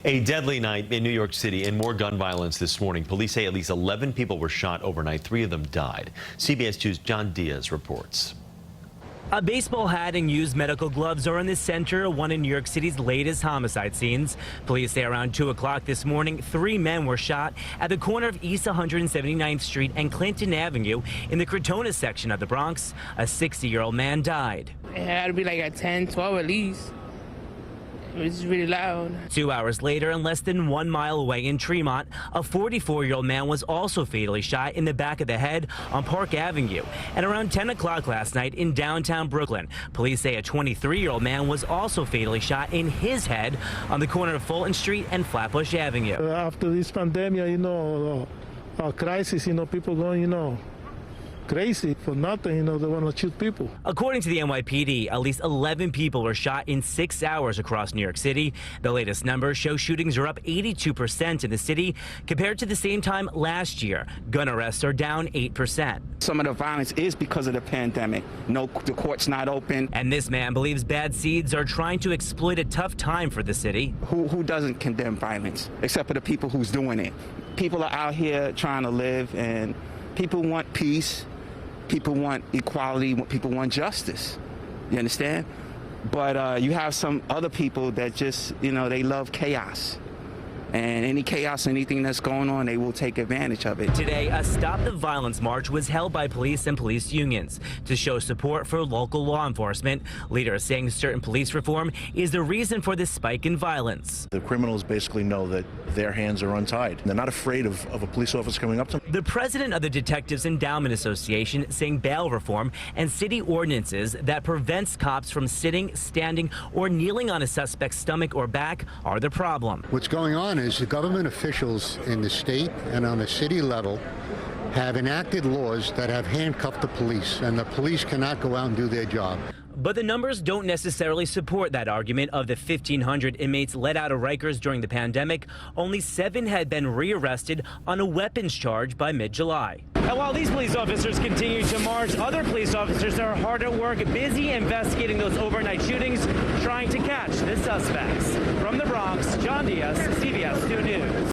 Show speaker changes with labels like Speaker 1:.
Speaker 1: A deadly night in New York City and more gun violence this morning. Police say at least 11 people were shot overnight. 3 of them died. CBS 2's John Diaz reports.
Speaker 2: A baseball hat and used medical gloves are in the center of one of New York City's latest homicide scenes. Police say around 2 o'clock this morning, 3 men were shot at the corner of East 179th Street and Clinton Avenue in the Crotona section of the Bronx. A 60-year-old man died.
Speaker 3: It had to be like at 10, 12 at least. It was really loud.
Speaker 2: 2 hours later, and less than 1 mile away in Tremont, a 44-year-old man was also fatally shot in the back of the head on Park Avenue. And around 10 o'clock last night in downtown Brooklyn, police say a 23-year-old man was also fatally shot in his head on the corner of Fulton Street and Flatbush Avenue.
Speaker 4: After this pandemic, crisis, people going, crazy for nothing, they want to shoot people.
Speaker 2: According to the NYPD, at least 11 people were shot in 6 hours across New York City. The latest numbers show shootings are up 82% in the city compared to the same time last year. Gun arrests are down 8%.
Speaker 5: Some of the violence is because of the pandemic. No, the court's not open.
Speaker 2: And this man believes bad seeds are trying to exploit a tough time for the city.
Speaker 5: Who doesn't condemn violence, except for the people who's doing it? People are out here trying to live, and people want peace. People want equality, people want justice, you understand? But you have some other people that just, they love chaos. And any chaos, anything that's going on, they will take advantage of it.
Speaker 2: Today, a Stop the Violence march was held by police and police unions to show support for local law enforcement. Leaders saying certain police reform is the reason for this spike in violence.
Speaker 6: The criminals basically know that their hands are untied. They're not afraid of a police officer coming up to them.
Speaker 2: The president of the Detectives Endowment Association saying bail reform and city ordinances that prevents cops from sitting, standing, or kneeling on a suspect's stomach or back are the problem.
Speaker 7: What's going on is the government officials in the state and on the city level have enacted laws that have handcuffed the police, and the police cannot go out and do their job.
Speaker 2: But the numbers don't necessarily support that argument. Of the 1,500 inmates let out of Rikers during the pandemic, only 7 had been rearrested on a weapons charge by mid-July. And while these police officers continue to march, other police officers are hard at work, busy investigating those overnight shootings, trying to catch the suspects. From the Bronx, John Diaz, CBS 2 News.